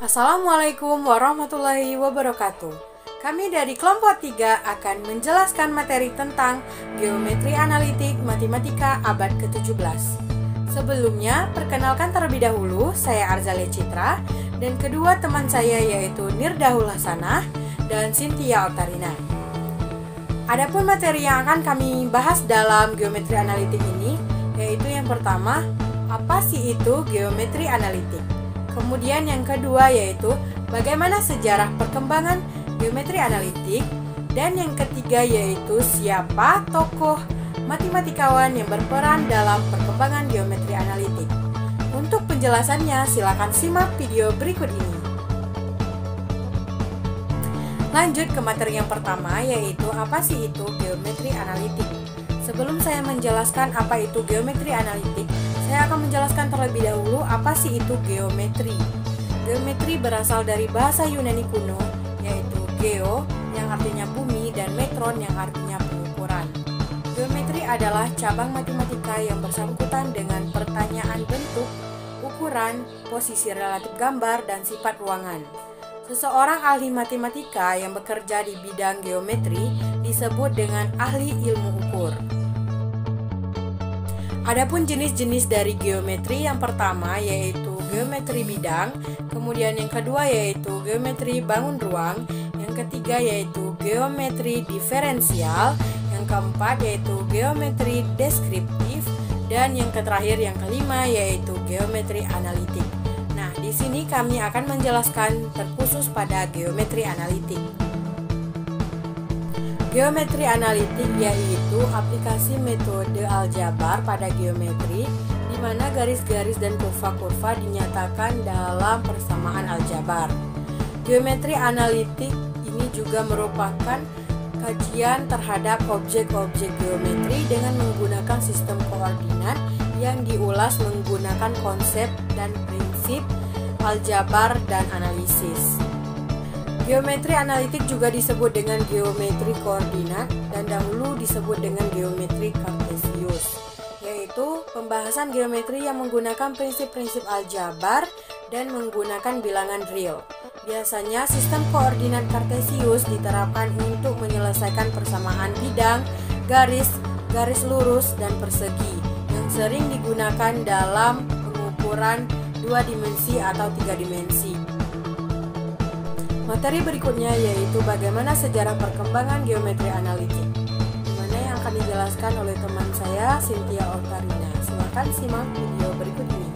Assalamualaikum warahmatullahi wabarakatuh. Kami dari kelompok 3 akan menjelaskan materi tentang geometri analitik matematika abad ke-17. Sebelumnya, perkenalkan terlebih dahulu, saya Arzale Citra dan kedua teman saya yaitu Nirdahul Hasanah dan Cynthia Otarina. Adapun materi yang akan kami bahas dalam geometri analitik ini yaitu yang pertama, apa sih itu geometri analitik? Kemudian yang kedua yaitu bagaimana sejarah perkembangan geometri analitik. Dan yang ketiga yaitu siapa tokoh matematikawan yang berperan dalam perkembangan geometri analitik. Untuk penjelasannya silakan simak video berikut ini. Lanjut ke materi yang pertama yaitu apa sih itu geometri analitik. Sebelum saya menjelaskan apa itu geometri analitik, saya akan menjelaskan terlebih dahulu apa sih itu geometri. Geometri berasal dari bahasa Yunani kuno, yaitu geo yang artinya bumi dan metron yang artinya pengukuran. Geometri adalah cabang matematika yang bersangkutan dengan pertanyaan bentuk, ukuran, posisi relatif gambar, dan sifat ruangan. Seseorang ahli matematika yang bekerja di bidang geometri disebut dengan ahli ilmu ukur. Adapun jenis-jenis dari geometri yang pertama yaitu geometri bidang, kemudian yang kedua yaitu geometri bangun ruang, yang ketiga yaitu geometri diferensial, yang keempat yaitu geometri deskriptif, dan yang terakhir yang kelima yaitu geometri analitik. Nah, di sini kami akan menjelaskan terkhusus pada geometri analitik. Geometri analitik yaitu aplikasi metode aljabar pada geometri di mana garis-garis dan kurva-kurva dinyatakan dalam persamaan aljabar. Geometri analitik ini juga merupakan kajian terhadap objek-objek geometri dengan menggunakan sistem koordinat yang diulas menggunakan konsep dan prinsip aljabar dan analisis. Geometri analitik juga disebut dengan geometri koordinat dan dahulu disebut dengan geometri kartesius, yaitu pembahasan geometri yang menggunakan prinsip-prinsip aljabar dan menggunakan bilangan real. Biasanya sistem koordinat kartesius diterapkan untuk menyelesaikan persamaan bidang, garis, garis lurus, dan persegi yang sering digunakan dalam pengukuran 2 dimensi atau 3 dimensi. Materi berikutnya yaitu bagaimana sejarah perkembangan geometri analitik, di mana yang akan dijelaskan oleh teman saya Cynthia Otarina. Silakan simak video berikut ini.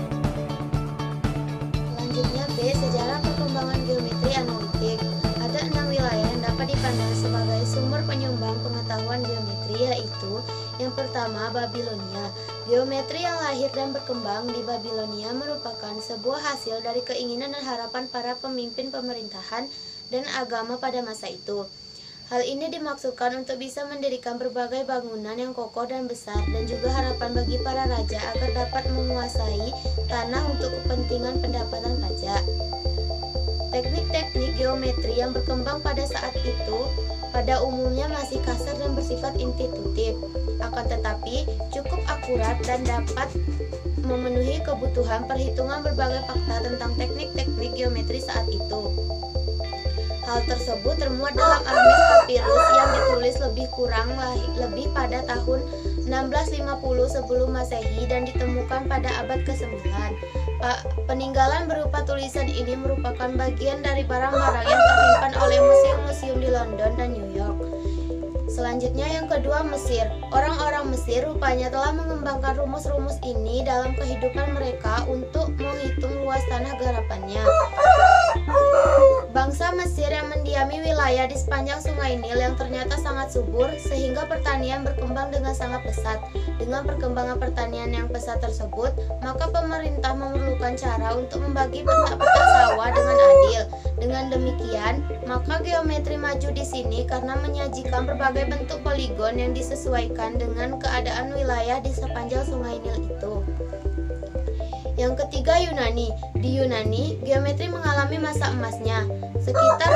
Selanjutnya B. Sejarah perkembangan geometri analitik. Ada 6 wilayah yang dapat dipandang sebagai sumber penyumbang pengetahuan geometri, yaitu yang pertama Babilonia. Geometri yang lahir dan berkembang di Babilonia merupakan sebuah hasil dari keinginan dan harapan para pemimpin pemerintahan dan agama pada masa itu. Hal ini dimaksudkan untuk bisa mendirikan berbagai bangunan yang kokoh dan besar, dan juga harapan bagi para raja agar dapat menguasai tanah untuk kepentingan pendapatan pajak. Teknik-teknik geometri yang berkembang pada saat itu pada umumnya masih kasar dan bersifat intuitif, akan tetapi cukup akurat dan dapat memenuhi kebutuhan perhitungan berbagai fakta tentang teknik-teknik geometri saat itu. Hal tersebut termuat dalam Hermes Papyrus yang ditulis lebih pada tahun 1650 sebelum Masehi dan ditemukan pada abad ke-9. Peninggalan berupa tulisan ini merupakan bagian dari barang-barang yang tersimpan oleh museum-museum di London dan New York. Selanjutnya yang kedua Mesir. Orang-orang Mesir rupanya telah mengembangkan rumus-rumus ini dalam kehidupan mereka untuk menghitung luas tanah garapannya. Bangsa Mesir yang mendiami wilayah di sepanjang sungai Nil yang ternyata sangat subur sehingga pertanian berkembang dengan sangat pesat. Dengan perkembangan pertanian yang pesat tersebut, maka pemerintah memerlukan cara untuk membagi petak-petak sawah dengan adil. Dengan demikian, maka geometri maju di sini karena menyajikan berbagai bentuk poligon yang disesuaikan dengan keadaan wilayah di sepanjang sungai Nil itu. Yang ketiga Yunani. Di Yunani, geometri mengalami masa emasnya. Sekitar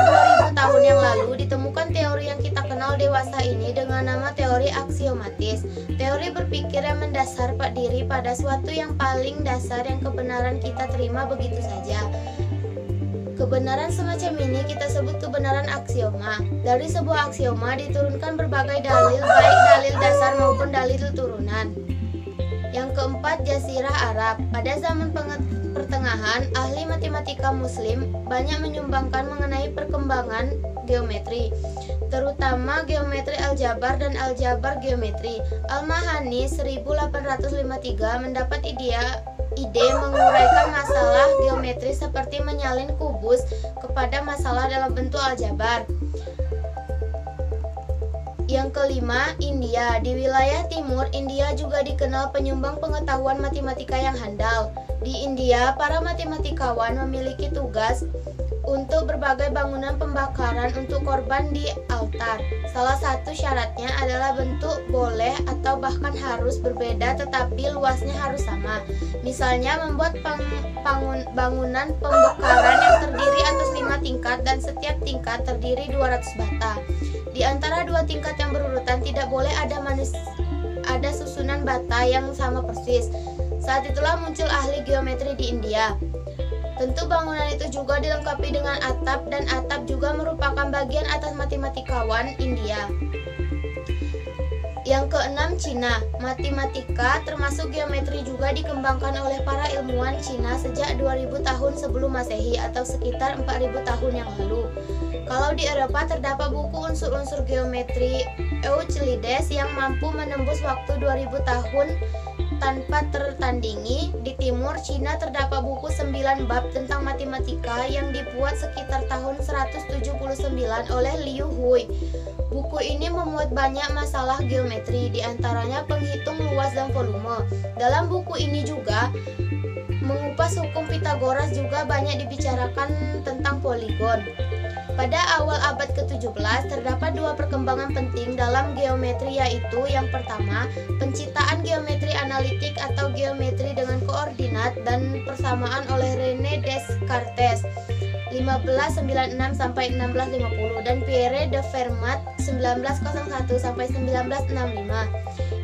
2000 tahun yang lalu ditemukan teori yang kita kenal dewasa ini dengan nama teori aksiomatis. Teori berpikir yang mendasar diri pada suatu yang paling dasar yang kebenaran kita terima begitu saja. Kebenaran semacam ini kita sebut kebenaran aksioma. Dari sebuah aksioma diturunkan berbagai dalil, baik dalil dasar maupun dalil turunan. Yang keempat, Jazirah Arab. Pada zaman pertengahan, ahli matematika muslim banyak menyumbangkan mengenai perkembangan geometri, terutama geometri aljabar dan aljabar geometri. Al-Mahani 1853 mendapat ide menguraikan masalah geometri seperti menyalin kubus kepada masalah dalam bentuk aljabar. Yang kelima, India. Di wilayah timur India juga dikenal penyumbang pengetahuan matematika yang handal. Di India, para matematikawan memiliki tugas untuk berbagai bangunan pembakaran untuk korban di altar. Salah satu syaratnya adalah bentuk boleh atau bahkan harus berbeda tetapi luasnya harus sama. Misalnya membuat bangunan pembakaran yang terdiri atas 5 tingkat dan setiap tingkat terdiri 200 bata. Di antara 2 tingkat yang berurutan tidak boleh ada susunan bata yang sama persis. Saat itulah muncul ahli geometri di India. Tentu bangunan itu juga dilengkapi dengan atap dan atap juga merupakan bagian atas matematikawan India. Yang keenam, Cina. Matematika termasuk geometri juga dikembangkan oleh para ilmuwan Cina sejak 2000 tahun sebelum Masehi atau sekitar 4000 tahun yang lalu. Kalau di Eropa terdapat buku unsur-unsur geometri Euclides yang mampu menembus waktu 2000 tahun tanpa tertandingi. Di timur Cina terdapat buku 9 bab tentang matematika yang dibuat sekitar tahun 179 oleh Liu Hui. Buku ini memuat banyak masalah geometri, diantaranya penghitung luas dan volume. Dalam buku ini juga mengupas hukum Pythagoras juga banyak dibicarakan tentang poligon. Pada awal abad ke-17 terdapat 2 perkembangan penting dalam geometri, yaitu yang pertama, penciptaan geometri analitik atau geometri dengan koordinat dan persamaan oleh René Descartes 1596 sampai 1650 dan Pierre de Fermat 1901 sampai 1965.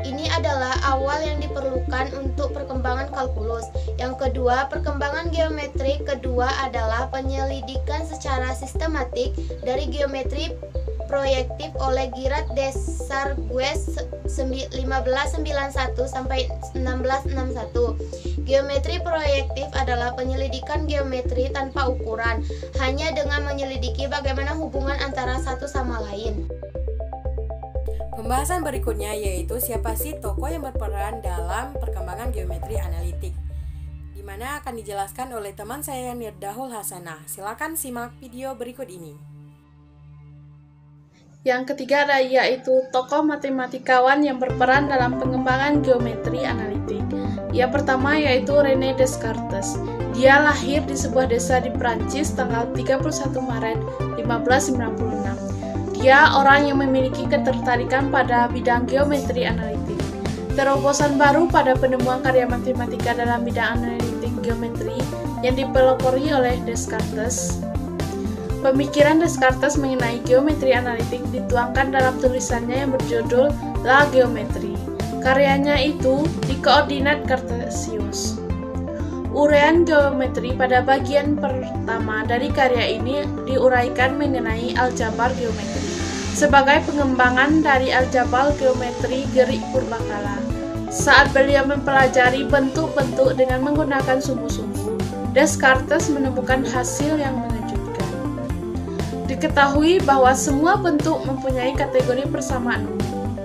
Ini adalah awal yang diperlukan untuk perkembangan kalkulus. Yang kedua, perkembangan geometri kedua adalah penyelidikan secara sistematik dari geometri proyektif oleh Girard Desargues 1591 sampai 1661. Geometri proyektif adalah penyelidikan geometri tanpa ukuran, hanya dengan menyelidiki bagaimana hubungan antara satu sama lain. Pembahasan berikutnya yaitu siapa sih tokoh yang berperan dalam perkembangan geometri analitik, di mana akan dijelaskan oleh teman saya Nirdahul Hasanah. Silakan simak video berikut ini. Yang ketiga yaitu tokoh matematikawan yang berperan dalam pengembangan geometri analitik. Yang pertama yaitu René Descartes. Dia lahir di sebuah desa di Prancis tanggal 31 Maret 1596. Dia orang yang memiliki ketertarikan pada bidang geometri analitik. Terobosan baru pada penemuan karya matematika dalam bidang analitik geometri yang dipelopori oleh Descartes. Pemikiran Descartes mengenai geometri analitik dituangkan dalam tulisannya yang berjudul La Geometrie. Karyanya itu di koordinat Cartesius. Uraian geometri pada bagian pertama dari karya ini diuraikan mengenai aljabar geometri sebagai pengembangan dari aljabar geometri Gerik Purbakala. Saat beliau mempelajari bentuk-bentuk dengan menggunakan sumbu-sumbu, Descartes menemukan hasil yang mengejutkan. Diketahui bahwa semua bentuk mempunyai kategori persamaan umum,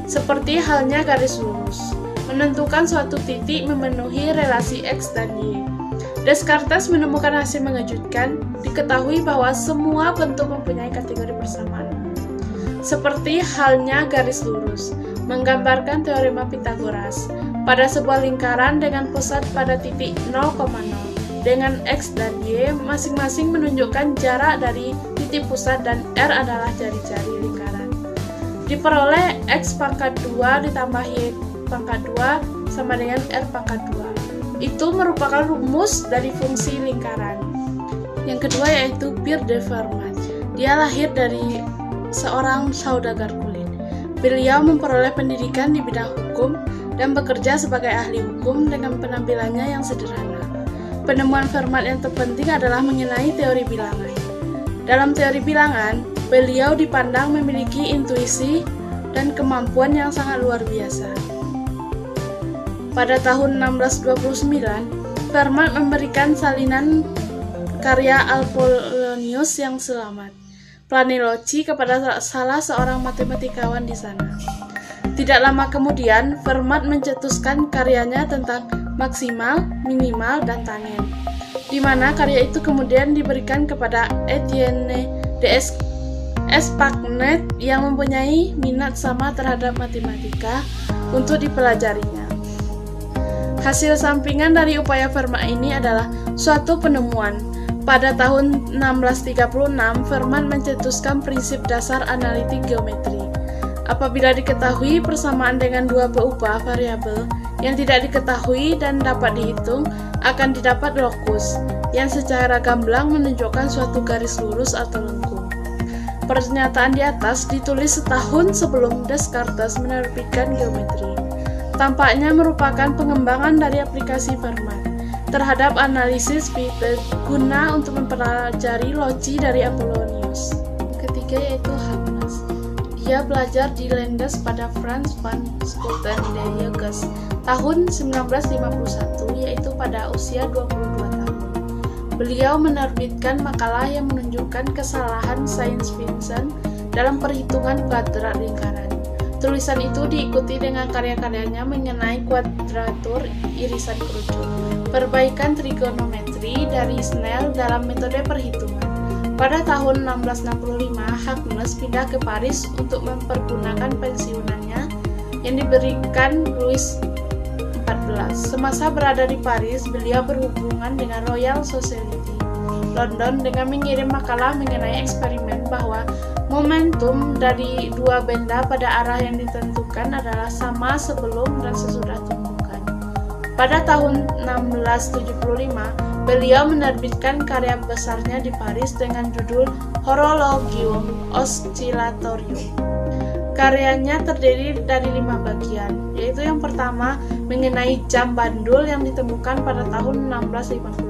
seperti halnya garis lurus, menentukan suatu titik memenuhi relasi X dan Y. Descartes menemukan hasil mengejutkan. Diketahui bahwa semua bentuk mempunyai kategori persamaan umum, seperti halnya garis lurus, menggambarkan teorema Pythagoras. Pada sebuah lingkaran dengan pusat pada titik 0,0, dengan X dan Y masing-masing menunjukkan jarak dari titik pusat dan R adalah jari-jari lingkaran. Diperoleh X pangkat 2 ditambah Y pangkat 2 sama dengan R pangkat 2. Itu merupakan rumus dari fungsi lingkaran. Yang kedua yaitu Pierre de Fermat. Dia lahir dari seorang saudagar kulit. Beliau memperoleh pendidikan di bidang hukum dan bekerja sebagai ahli hukum dengan penampilannya yang sederhana. penemuan Fermat yang terpenting adalah mengenai teori bilangan. Dalam teori bilangan, beliau dipandang memiliki intuisi dan kemampuan yang sangat luar biasa. Pada tahun 1629, Fermat memberikan salinan karya Apollonius yang selamat, Planology, kepada salah seorang matematikawan di sana. Tidak lama kemudian, Fermat mencetuskan karyanya tentang maksimal, minimal, dan tangen, di mana karya itu kemudian diberikan kepada Etienne d'Espagnet yang mempunyai minat sama terhadap matematika untuk dipelajarinya. Hasil sampingan dari upaya Fermat ini adalah suatu penemuan. Pada tahun 1636, Fermat mencetuskan prinsip dasar analitik geometri. Apabila diketahui persamaan dengan dua beubah variabel yang tidak diketahui dan dapat dihitung, akan didapat lokus, yang secara gamblang menunjukkan suatu garis lurus atau lengkung. Pernyataan di atas ditulis setahun sebelum Descartes menerbitkan geometri. Tampaknya merupakan pengembangan dari aplikasi Fermat terhadap analisis Peter guna untuk mempelajari logi dari Apollonius. Ketiga yaitu Huggins. Dia belajar di Landes pada Frans van Schooten de Jonges tahun 1951, yaitu pada usia 22 tahun. Beliau menerbitkan makalah yang menunjukkan kesalahan Saint-Vincent dalam perhitungan kuadrat lingkaran. Tulisan itu diikuti dengan karya-karyanya mengenai kuadratur irisan kerucut, perbaikan trigonometri dari Snell dalam metode perhitungan. Pada tahun 1665, Huggins pindah ke Paris untuk mempergunakan pensiunannya yang diberikan Louis XIV. Semasa berada di Paris, beliau berhubungan dengan Royal Society London dengan mengirim makalah mengenai eksperimen bahwa momentum dari dua benda pada arah yang ditentukan adalah sama sebelum dan sesudah tumbukan. Pada tahun 1675, beliau menerbitkan karya besarnya di Paris dengan judul Horologium Oscillatorium. Karyanya terdiri dari 5 bagian, yaitu yang pertama mengenai jam bandul yang ditemukan pada tahun 1656.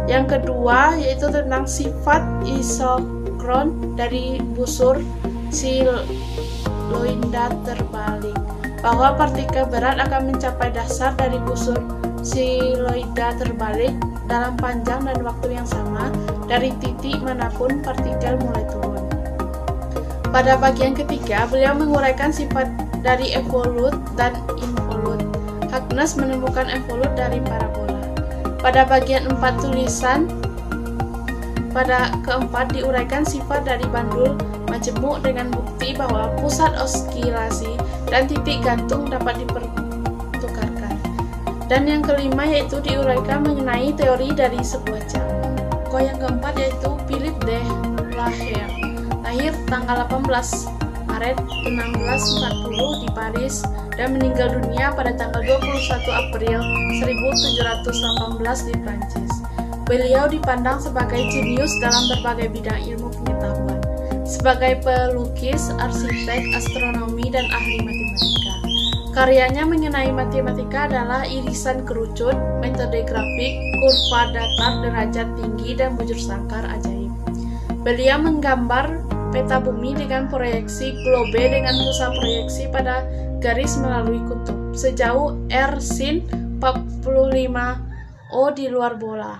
Yang kedua yaitu tentang sifat isokron dari busur siloida terbalik, bahwa partikel berat akan mencapai dasar dari busur siloida terbalik dalam panjang dan waktu yang sama dari titik manapun partikel mulai turun. Pada bagian ketiga, beliau menguraikan sifat dari evolut dan involut. Huggins menemukan evolut dari parabola. Pada bagian 4 tulisan, pada keempat diuraikan sifat dari bandul majemuk dengan bukti bahwa pusat oskilasi dan titik gantung dapat dipertukarkan. Dan yang kelima yaitu diuraikan mengenai teori dari sebuah jam. Yang keempat yaitu Philippe de la Hire, lahir tanggal 18 Maret 1640 di Paris dan meninggal dunia pada tanggal 21 April 1718 di Prancis. Beliau dipandang sebagai jenius dalam berbagai bidang ilmu pengetahuan, sebagai pelukis, arsitek, astronomi, dan ahli matematika. Karyanya mengenai matematika adalah irisan kerucut, metode grafik, kurva datar, derajat tinggi, dan bujur sangkar ajaib. Beliau menggambar peta bumi dengan proyeksi globe dengan pusat proyeksi pada garis melalui kutub sejauh R sin 45 O di luar bola.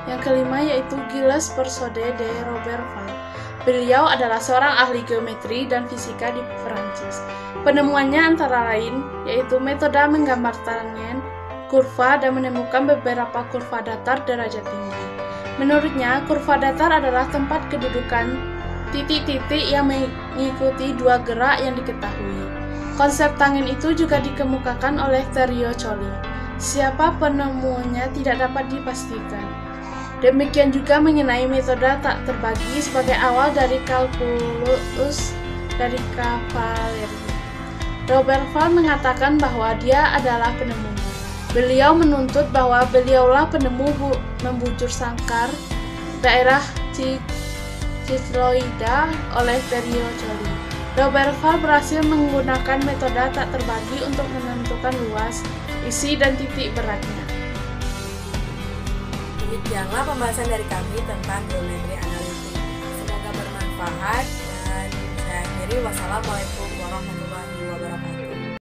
Yang kelima yaitu Gilles Persaud de Roberval. Beliau adalah seorang ahli geometri dan fisika di Prancis. Penemuannya antara lain yaitu metode menggambar tangen, kurva, dan menemukan beberapa kurva datar derajat tinggi. Menurutnya, kurva datar adalah tempat kedudukan titik-titik yang mengikuti dua gerak yang diketahui. Konsep tangen itu juga dikemukakan oleh Terrio-Colli. Siapa penemunya tidak dapat dipastikan. Demikian juga mengenai metode tak terbagi sebagai awal dari kalkulus dari Cavalieri. Roberval mengatakan bahwa dia adalah penemunya. Beliau menuntut bahwa beliaulah penemu membujur sangkar daerah Cicloida oleh Terrio-Colli. Roberval berhasil menggunakan metode tak terbagi untuk menentukan luas, isi, dan titik beratnya. Demikianlah pembahasan dari kami tentang geometri analitik. Semoga bermanfaat dan saya akhiri. Wassalamualaikum warahmatullahi wabarakatuh.